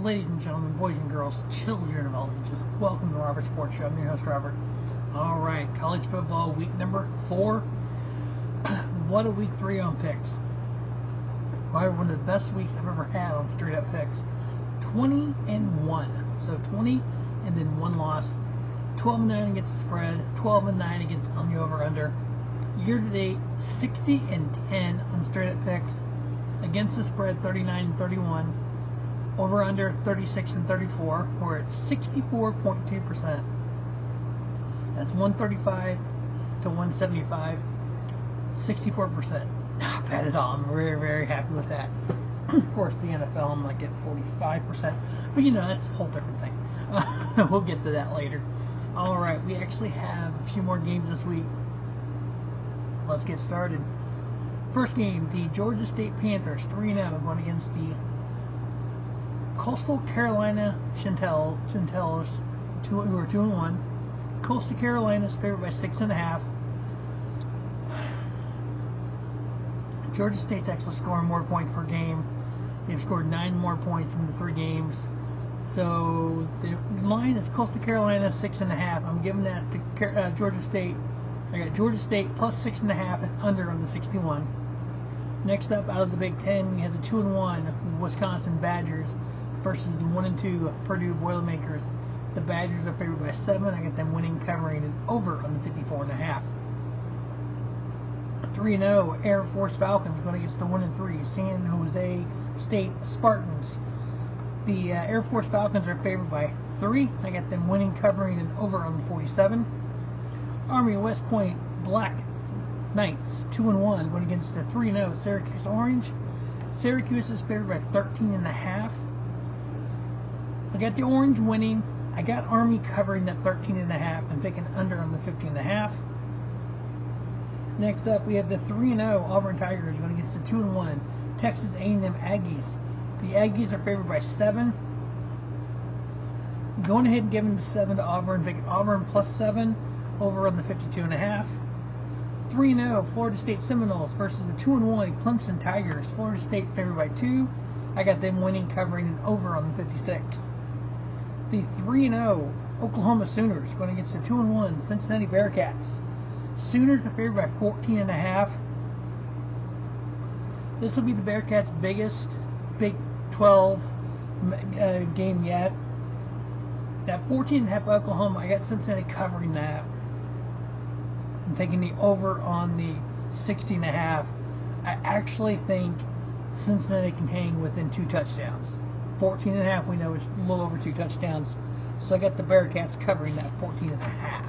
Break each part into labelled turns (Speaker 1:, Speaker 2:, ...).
Speaker 1: Ladies and gentlemen, boys and girls, children of all ages, welcome to Robert Sports Show. I'm your host, Robert. Alright, college football week number 4. What a week 3 on picks. Probably one of the best weeks I've ever had on straight up picks. 20-1. So 20 and then 1 loss. 12-9 against the spread, 12-9 against on the over-under. Year to date, 60-10 on straight up picks. Against the spread, 39-31. Over under 36-34. We're at 64.2%. That's 135 to 175. 64%. Not bad at all. I'm very, very happy with that. Of course, the NFL, I'm like at 45%. But you know, that's a whole different thing. We'll get to that later. Alright, we actually have a few more games this week. Let's get started. First game, the Georgia State Panthers 3-0 going against the Coastal Carolina Chanticleers, who are 2-1. Coastal Carolina is favored by 6.5. Georgia State's actually scoring more points per game. They've scored 9 more points in the 3 games. So the line is Coastal Carolina 6.5. I'm giving that to Georgia State. I got Georgia State plus 6.5 and under on the 61. Next up, out of the Big Ten, we have the 2-1 Wisconsin Badgers versus the 1-2 Purdue Boilermakers. The Badgers are favored by 7. I got them winning, covering, and over on the 54.5. 3-0 Air Force Falcons going against the 1-3 San Jose State Spartans. The Air Force Falcons are favored by 3. I got them winning, covering, and over on the 47. Army of West Point Black Knights 2-1 going against the 3-0 Syracuse Orange. Syracuse is favored by 13.5. I got the Orange winning. I got Army covering that 13.5 and picking under on the 15.5. Next up, we have the 3-0 Auburn Tigers going against the 2-1 Texas A&M Aggies. The Aggies are favored by 7. Going ahead and giving the 7 to Auburn, picking Auburn plus 7 over on the 52.5. 3-0 Florida State Seminoles versus the 2-1 Clemson Tigers. Florida State favored by 2. I got them winning, covering, and over on the 56. The 3-0 Oklahoma Sooners going against the 2-1 Cincinnati Bearcats. Sooners are favored by 14.5. This will be the Bearcats' biggest Big 12 game yet. That 14.5 Oklahoma, I got Cincinnati covering that. I'm taking the over on the 60.5. I actually think Cincinnati can hang within 2 touchdowns. 14.5 we know is a little over 2 touchdowns. So I got the Bearcats covering that 14.5.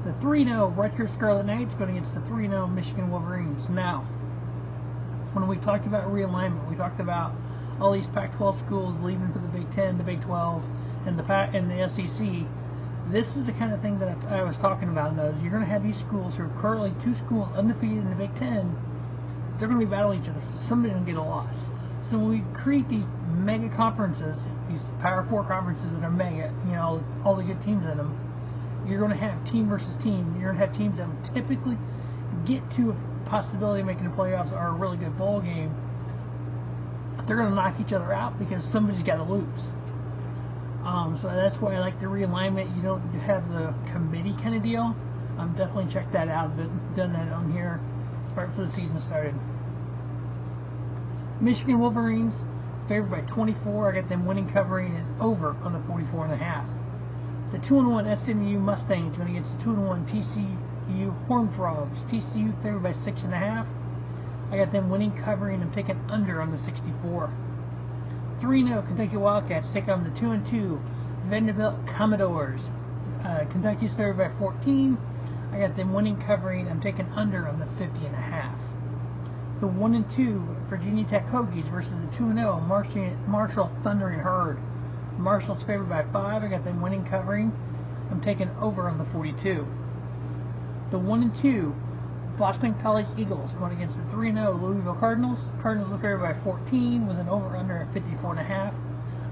Speaker 1: The 3-0 Rutgers Scarlet Knights going against the 3-0 Michigan Wolverines. Now, when we talked about realignment, we talked about all these Pac-12 schools leaving for the Big Ten, the Big 12, and the SEC. This is the kind of thing that I was talking about. You're going to have these schools who are currently 2 schools undefeated in the Big Ten. They're going to be battling each other, so somebody's going to get a loss. So when we create these mega conferences, these Power 4 conferences that are mega, all the good teams in them, you're going to have team versus team. You're going to have teams that would typically get to a possibility of making the playoffs or a really good bowl game. They're going to knock each other out because somebody's got to lose. So that's why I like the realignment. You don't have the committee kind of deal. Definitely check that out. I've done that on here right before the season started. Michigan Wolverines favored by 24. I got them winning, covering, and over on the 44.5. The 2-1 SMU Mustangs going against the 2-1 TCU Horned Frogs. TCU favored by 6.5. I got them winning, covering, and picking under on the 64. 3-0 Kentucky Wildcats take on the 2-2 Vanderbilt Commodores. Kentucky's favored by 14. I got them winning, covering, and taking under on the 50.5. The 1-2 Virginia Tech Hokies versus the 2-0 Marshall Thundering Herd. Marshall's favored by 5. I got them winning, covering. I'm taking over on the 42. The 1-2 Boston College Eagles going against the 3-0 Louisville Cardinals. Cardinals are favored by 14 with an over-under at 54.5.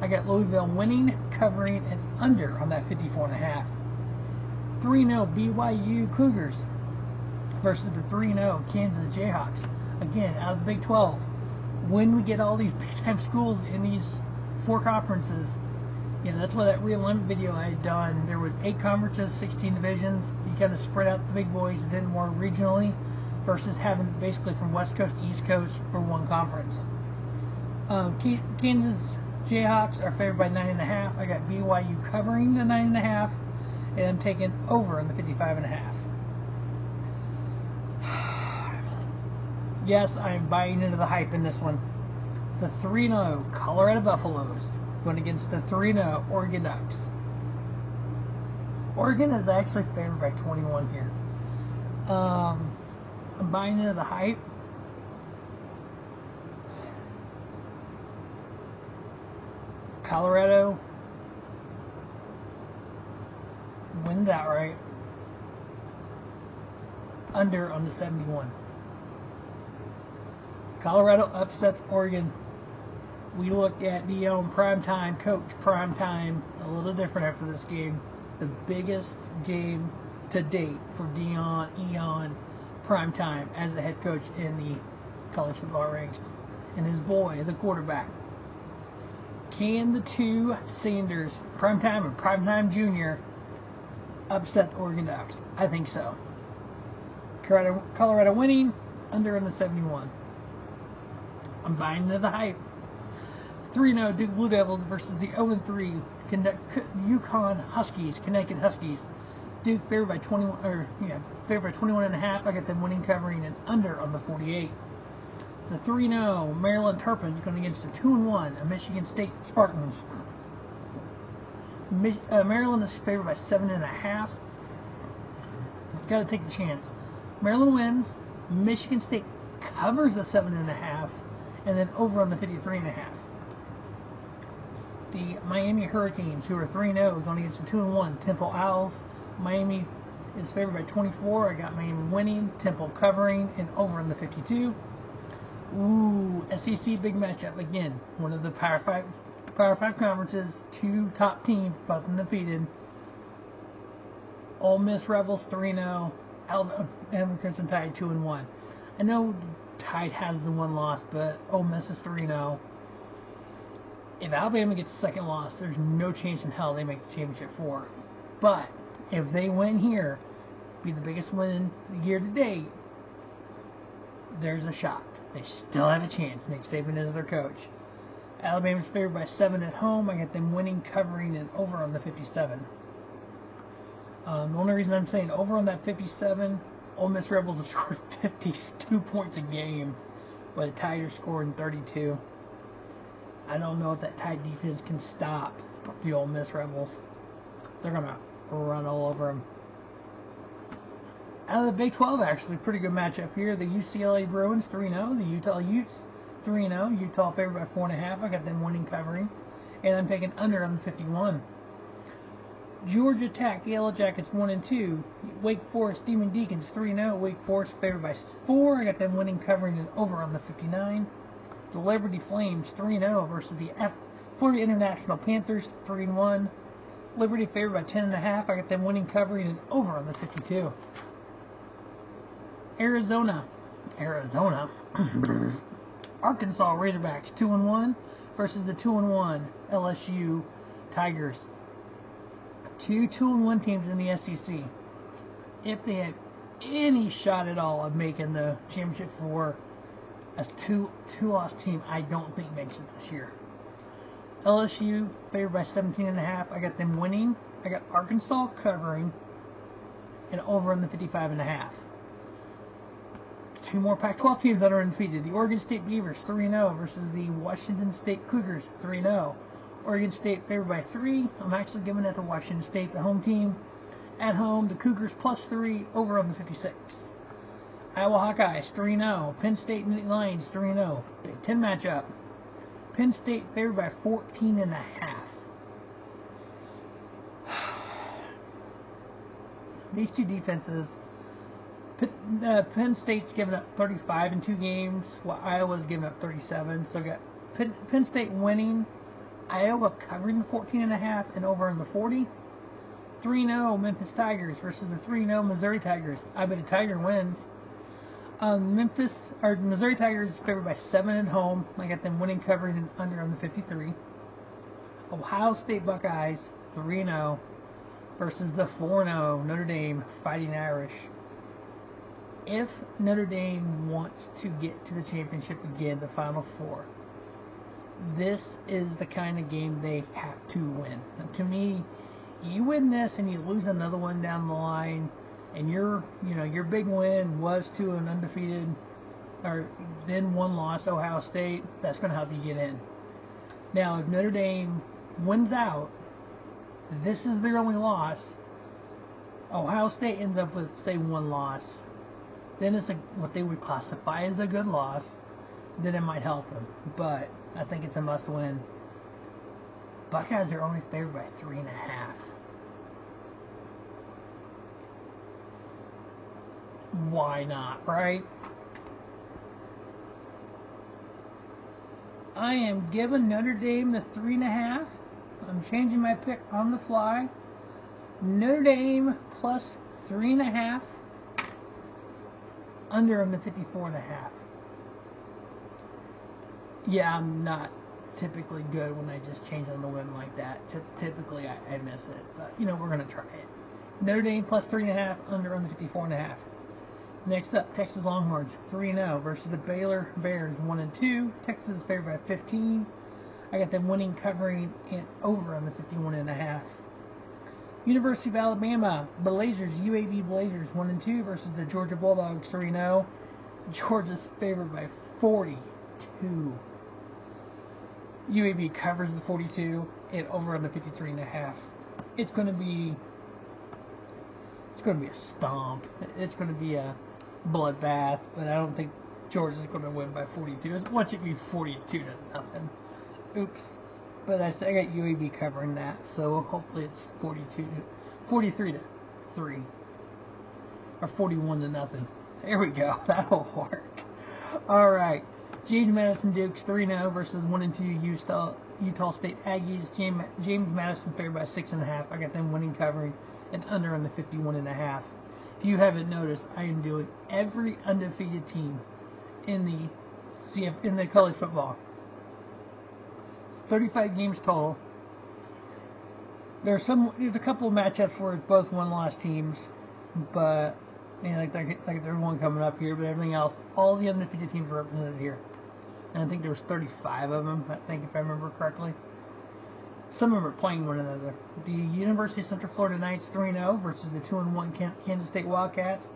Speaker 1: I got Louisville winning, covering, and under on that 54.5. 3-0 BYU Cougars versus the 3-0 Kansas Jayhawks. Again, out of the Big 12. when we get all these big-time schools in these 4 conferences, that's why that realignment video I had done, there was 8 conferences, 16 divisions. You kind of spread out the big boys, did more regionally, versus having basically from West Coast to East Coast for one conference. Kansas Jayhawks are favored by 9.5. I got BYU covering the 9.5, and I'm taking over in the 55.5. Yes, I'm buying into the hype in this one. The 3-0 Colorado Buffaloes going against the 3-0 Oregon Ducks. Oregon is actually favored by 21 here. I'm buying into the hype. Colorado wins outright. Under on the 71. Colorado upsets Oregon. We looked at Dion primetime, coach primetime, a little different after this game. The biggest game to date for Eon primetime as the head coach in the college football ranks. And his boy, the quarterback. Can the 2 Sanders, primetime and primetime junior, upset the Oregon Ducks? I think so. Colorado winning, under in the 71. I'm buying into the hype. 3-0 Duke Blue Devils versus the 0-3 Connecticut Huskies. Duke favored by 21.5. I got them winning, covering, and under on the 48. The 3-0 Maryland Terrapins going against the 2-1 Michigan State Spartans. Maryland is favored by 7.5. Got to take the chance. Maryland wins. Michigan State covers the 7.5, and then over on the 53.5. The Miami Hurricanes, who are 3-0, going against the 2-1 Temple Owls. Miami is favored by 24. I got Miami winning, Temple covering, and over in the 52. Ooh, SEC big matchup again. One of the Power 5 conferences, 2 top teams, both undefeated. Ole Miss Rebels 3-0. Alabama Crimson Tide 2-1. I know Tide has the 1 loss, but Ole Miss is 3-0. If Alabama gets the 2nd loss, there's no chance in hell they make the championship 4. But if they win here, be the biggest win year to date, there's a shot. They still have a chance. Nick Saban is their coach. Alabama's favored by 7 at home. I got them winning, covering, and over on the 57. The only reason I'm saying over on that 57, Ole Miss Rebels have scored 52 points a game, but the Tide are scoring 32. I don't know if that Tide defense can stop the Ole Miss Rebels. They're going to run all over them. Out of the Big 12, actually, pretty good matchup here. The UCLA Bruins 3-0. The Utah Utes 3-0. Utah favored by 4.5. I got them winning, covering. And I'm taking under on the 51. Georgia Tech, Yellow Jackets 1-2. Wake Forest Demon Deacons 3-0. Wake Forest favored by 4. I got them winning, covering, and over on the 59. The Liberty Flames 3-0 versus the Florida International Panthers 3-1. Liberty favored by 10.5. I got them winning, covering, and over on the 52. Arizona. Arkansas Razorbacks 2-1 versus the 2-1 LSU Tigers. 2 2-1 teams in the SEC. If they had any shot at all of making the championship for a two-loss team, I don't think makes it this year. LSU favored by 17.5. I got them winning. I got Arkansas covering and over in the 55.5. 2 more Pac-12 teams that are undefeated. The Oregon State Beavers 3-0 versus the Washington State Cougars 3-0. Oregon State favored by 3. I'm actually giving it to Washington State, the home team. At home, the Cougars +3, over on the 56. Iowa Hawkeyes 3-0. Penn State Lions 3-0. Big Ten matchup. Penn State favored by 14.5. These two defenses, Penn State's given up 35 in 2 games, while Iowa's given up 37. So I got Penn State winning, Iowa covering the 14.5 and over in the 40. 3-0 Memphis Tigers versus the 3-0 Missouri Tigers. I bet a Tiger wins. Missouri Tigers favored by 7 at home. I got them winning, covering, and under on the 53. Ohio State Buckeyes 3-0 versus the 4-0 Notre Dame Fighting Irish. If Notre Dame wants to get to the championship again, the Final Four, this is the kind of game they have to win. And to me, you win this and you lose another one down the line, and your big win was to an undefeated or then one loss Ohio State. That's going to help you get in. Now, if Notre Dame wins out, this is their only loss. Ohio State ends up with, say, one loss. Then it's what they would classify as a good loss. Then it might help them. But I think it's a must-win. Buckeyes are only favored by 3.5. Why not, right? I am giving Notre Dame the 3.5. I'm changing my pick on the fly. Notre Dame plus 3.5. Under on the 54.5. Yeah, I'm not typically good when I just change on the whim like that. Typically, I miss it. But, we're going to try it. Notre Dame plus 3.5. Under on the 54.5. Next up, Texas Longhorns 3-0 versus the Baylor Bears 1-2. Texas is favored by 15. I got them winning, covering, and over on the 51.5. University of Alabama Blazers, UAB Blazers 1-2 versus the Georgia Bulldogs 3-0. Georgia's favored by 42. UAB covers the 42 and over on the 53.5. It's going to be a stomp. It's going to be a bloodbath, but I don't think Georgia's going to win by 42. Watch it be 42-0. Oops. But I got UAB covering that, so hopefully it's 43-3 or 41-0. There we go. That'll work. All right. James Madison Dukes 3-0 versus 1-2 Utah State Aggies. James Madison favored by 6.5. I got them winning, covering, and under on the 51.5. If you haven't noticed, I am doing every undefeated team in the college football. 35 games total. There's a couple of matchups where it's both one-loss teams, but like there's one coming up here. But everything else, all the undefeated teams are represented here, and I think there was 35 of them. I think, if I remember correctly. Some of them are playing one another. The University of Central Florida Knights 3-0 versus the 2-1 Kansas State Wildcats.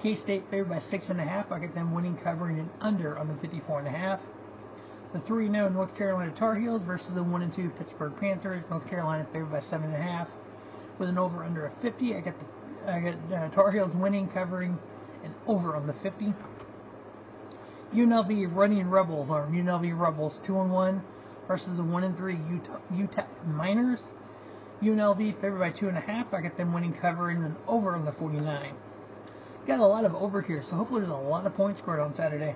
Speaker 1: K-State favored by 6.5. I got them winning, covering, and under on the 54.5. The 3-0 North Carolina Tar Heels versus the 1-2 Pittsburgh Panthers. North Carolina favored by 7.5 with an over/under of 50. I got Tar Heels winning, covering, and over on the 50. UNLV Running Rebels, or UNLV Rebels 2-1 versus the 1-3 Utah Miners. UNLV favored by 2.5. I got them winning, covering, and over on the 49. Got a lot of over here, so hopefully there's a lot of points scored on Saturday.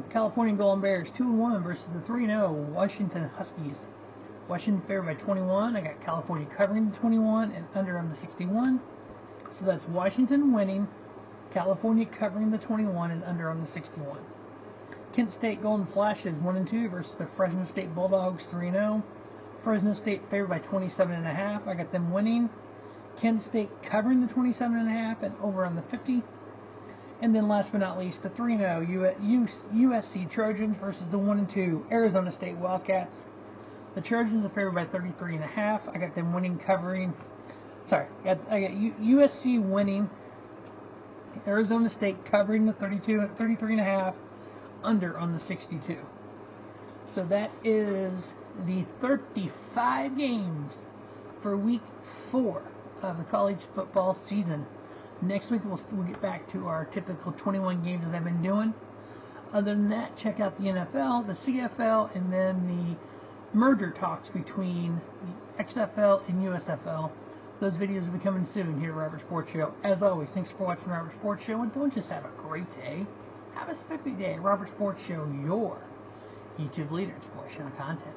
Speaker 1: California Golden Bears 2-1 versus the 3-0 Washington Huskies. Washington favored by 21. I got California covering the 21 and under on the 61. So that's Washington winning, California covering the 21 and under on the 61. Kent State Golden Flashes 1-2 versus the Fresno State Bulldogs 3-0. Fresno State favored by 27.5. I got them winning, Kent State covering the 27.5 and over on the 50. And then last but not least, the 3-0 USC Trojans versus the 1-2 Arizona State Wildcats. The Trojans are favored by 33.5. I got them winning, covering. Sorry, I got USC winning, Arizona State covering the 33.5, under on the 62. So that is the 35 games for week 4 of the college football season. Next week we'll get back to our typical 21 games as I've been doing. Other than that, check out the NFL, the CFL, and then the merger talks between the XFL and USFL. Those videos will be coming soon here at Robert Sports Show. As always, thanks for watching Robert Sports Show, and don't just have a great day, have a spiffy day. Robert Sports Show, your YouTube leader in sports channel content.